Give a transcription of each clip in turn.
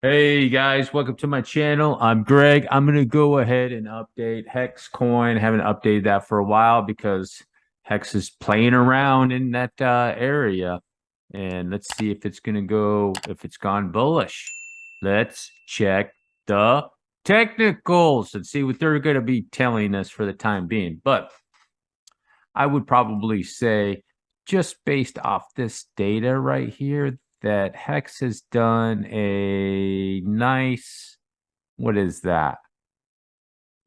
Hey guys, welcome to my channel. I'm Greg. I'm going to go ahead and update Hex Coin. Haven't updated that for a while because Hex is playing around in that area. And let's see if it's going to go, if it's gone bullish. Let's check the technicals and see what they're going to be telling us for the time being. But I would probably say, just based off this data right here, that Hex has done a nice, what is that?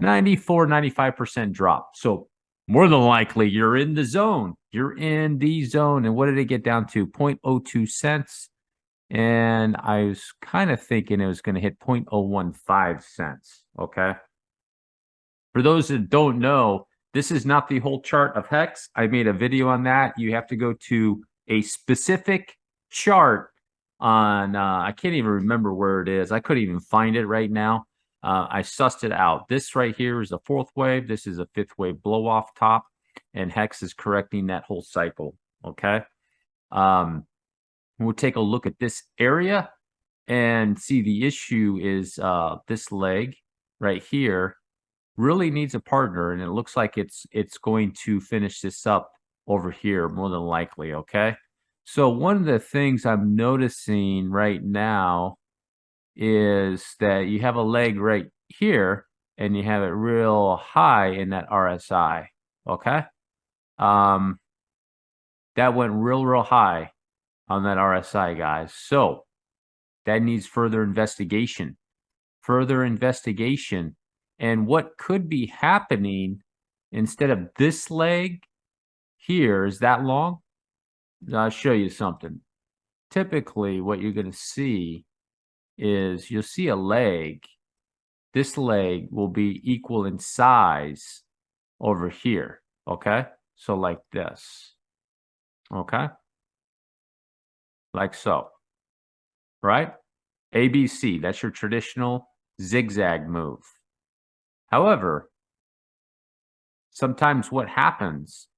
95% drop. So more than likely you're in the zone. You're in the zone. And what did it get down to? 0.02 cents. And I was kind of thinking it was going to hit 0.015 cents. Okay. For those that don't know, this is not the whole chart of Hex. I made a video on that. You have to go to a specific chart on, I can't even remember where it is. I couldn't even find it right now. I sussed it out. This right here is a fourth wave. This is a fifth wave blow off top, and Hex is correcting that whole cycle. Okay. We'll take a look at this area and see the issue is this leg right here really needs a partner, and it looks like it's going to finish this up over here more than likely. Okay, so one of the things I'm noticing right now is that you have a leg right here and you have it real high in that RSI. Okay, that went real high on that RSI, guys. So that needs further investigation. And what could be happening instead of this leg here is that long. I'll show you something. Typically, what you're going to see is you'll see a leg. This leg will be equal in size over here. Okay. So like this. Okay. Like so. Right? ABC. That's your traditional zigzag move. However, sometimes what happens,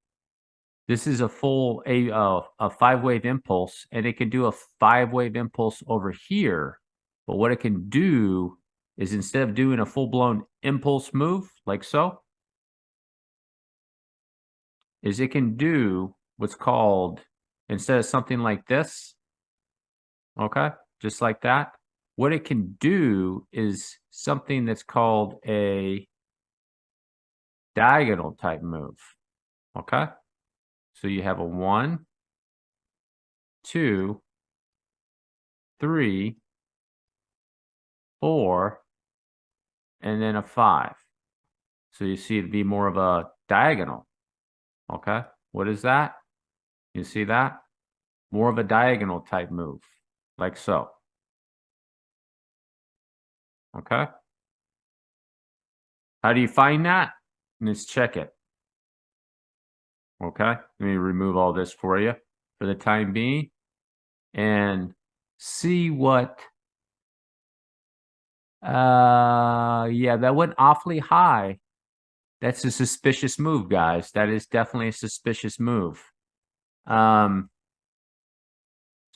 this is a full a 5-wave impulse, and it can do a 5-wave impulse over here. But what it can do is, instead of doing a full-blown impulse move like so, is it can do what's called, instead of something like this, okay, just like that, what it can do is something that's called a diagonal type move. Okay. So you have a 1, 2, 3, 4, and then a 5. So you see it'd be more of a diagonal. Okay. What is that? You see that? More of a diagonal type move, like so. Okay. How do you find that? Let's check it. Okay. Let me remove all this for you for the time being and see what. Yeah, that went awfully high. That's a suspicious move, guys. That is definitely a suspicious move. So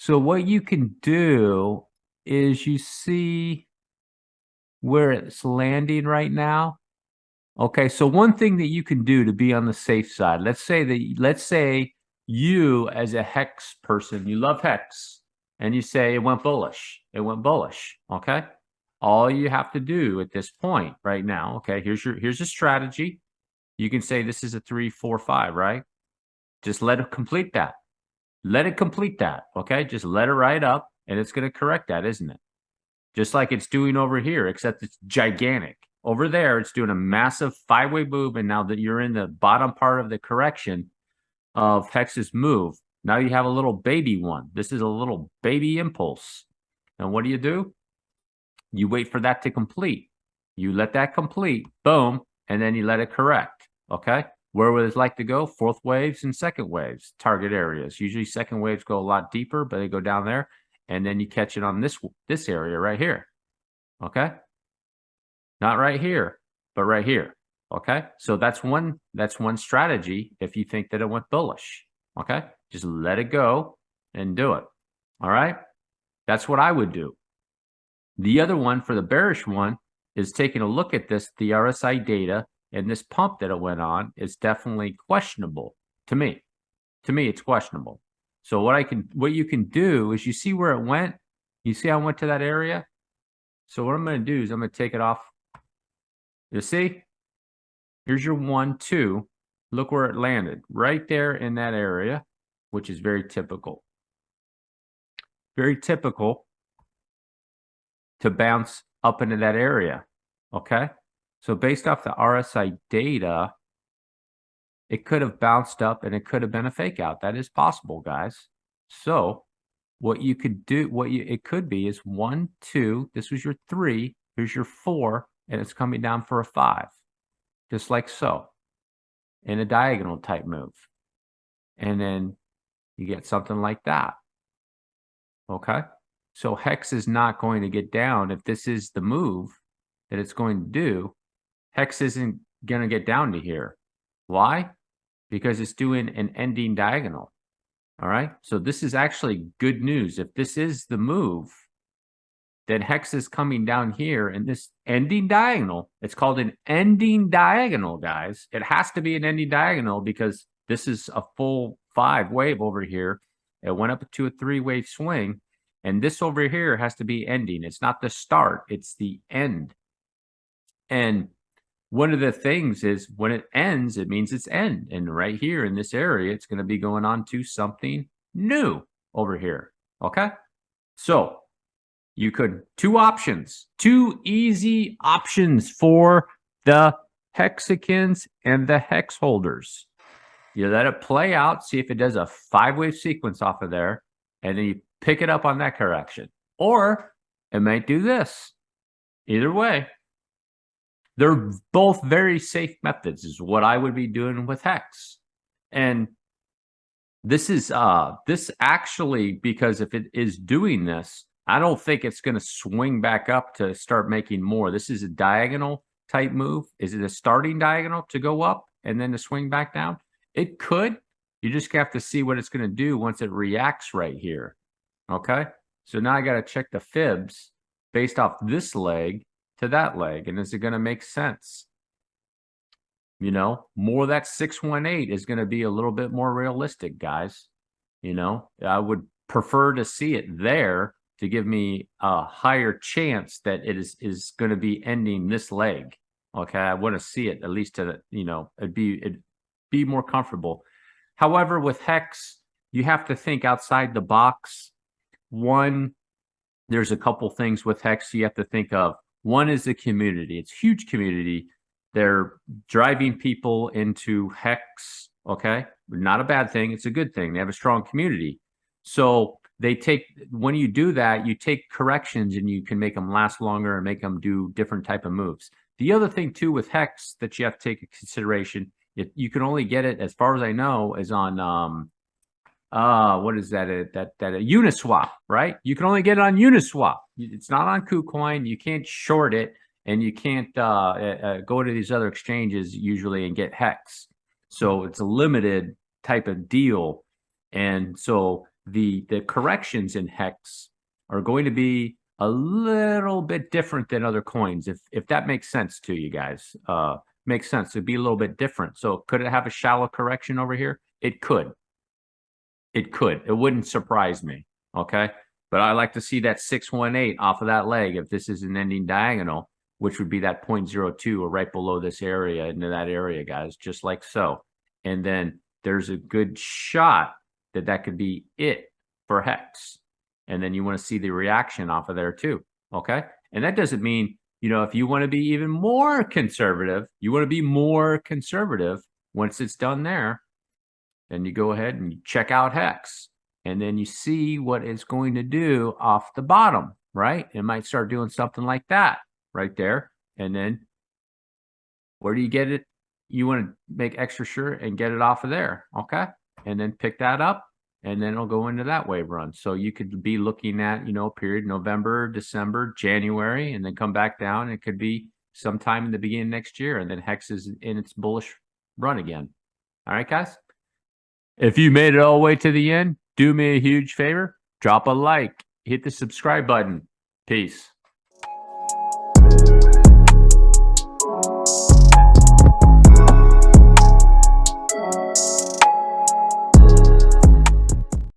what you can do is, you see where it's landing right now. Okay, so one thing that you can do to be on the safe side, let's say you, as a Hex person, you love Hex, and you say it went bullish. It went bullish. Okay. All you have to do at this point right now, okay, here's a strategy. You can say this is a 3, 4, 5, right? Just let it complete that. Let it complete that. Okay. Just let it ride up, and it's going to correct that, isn't it? Just like it's doing over here, except it's gigantic. Over there, it's doing a massive 5-way move, and now that you're in the bottom part of the correction of Hex's move, now you have a little baby one. This is a little baby impulse. And what do? You wait for that to complete. You let that complete, boom, and then you let it correct. Okay. Where would it like to go? Fourth waves and second waves, target areas. Usually second waves go a lot deeper, but they go down there. And then you catch it on this area right here. Okay. Not right here, but right here. Okay. So that's one strategy if you think that it went bullish. Okay. Just let it go and do it. All right. That's what I would do. The other one for the bearish one is taking a look at this, the RSI data, and this pump that it went on is definitely questionable to me. To me, it's questionable. So what you can do is you see where it went. You see how I went to that area? So what I'm going to do is I'm going to take it off. You see? Here's your 1, 2. Look where it landed. Right there in that area, which is very typical. Very typical to bounce up into that area. Okay? So based off the RSI data, it could have bounced up and it could have been a fake out. That is possible, guys. So what you could do, it could be is 1, 2. This was your 3. Here's your 4, and it's coming down for a 5, just like so, in a diagonal type move. And then you get something like that. Okay, so HEX is not going to get down. If this is the move that it's going to do, HEX isn't going to get down to here. Why? Because it's doing an ending diagonal. All right, so this is actually good news. If this is the move, then HEX is coming down here, and this ending diagonal, it's called an ending diagonal, guys. It has to be an ending diagonal because this is a full 5 wave over here. It went up to a 3-wave swing, and this over here has to be ending. It's not the start, it's the end. And one of the things is when it ends, it means it's end. And right here in this area, it's going to be going on to something new over here. Okay. So you could, 2 options, 2 easy options for the hexagons and the hex holders. You let it play out, see if it does a 5-wave sequence off of there, and then you pick it up on that correction. Or it might do this. Either way. They're both very safe methods, is what I would be doing with HEX. And this is this actually, because if it is doing this, I don't think it's going to swing back up to start making more. This is a diagonal type move. Is it a starting diagonal to go up and then to swing back down? It could. You just have to see what it's going to do once it reacts right here. Okay, so now I got to check the fibs based off this leg to that leg, and is it going to make sense? You know, more of that 618 is going to be a little bit more realistic, guys. You know, I would prefer to see it there to give me a higher chance that it is going to be ending this leg. Okay, I want to see it at least to the, you know, it'd be more comfortable. However, with HEX, you have to think outside the box. One, there's a couple things with HEX you have to think of. One is the community. It's a huge community. They're driving people into HEX, okay? Not a bad thing. It's a good thing. They have a strong community. So they take, when you do that, you take corrections and you can make them last longer and make them do different type of moves. The other thing too with HEX that you have to take into consideration, you can only get it, as far as I know, is on what is that? That Uniswap, right? You can only get it on Uniswap. It's not on KuCoin. You can't short it, and you can't go to these other exchanges usually and get HEX. So it's a limited type of deal, and so the corrections in HEX are going to be a little bit different than other coins. If that makes sense to you guys, makes sense. It'd be a little bit different. So could it have a shallow correction over here? It could. It could. It wouldn't surprise me. Okay. But I like to see that 618 off of that leg if this is an ending diagonal, which would be that 0.02 or right below this area into that area, guys, just like so. And then there's a good shot that that could be it for HEX. And then you want to see the reaction off of there too. Okay. And that doesn't mean, you know, if you want to be even more conservative, you want to be more conservative once it's done there, then you go ahead and you check out HEX, and then you see what it's going to do off the bottom, right? It might start doing something like that right there. And then where do you get it? You want to make extra sure and get it off of there, okay? And then pick that up, and then it'll go into that wave run. So you could be looking at, you know, period November, December, January, and then come back down. It could be sometime in the beginning next year, and then HEX is in its bullish run again. All right, guys? If you made it all the way to the end, do me a huge favor, drop a like, hit the subscribe button. Peace.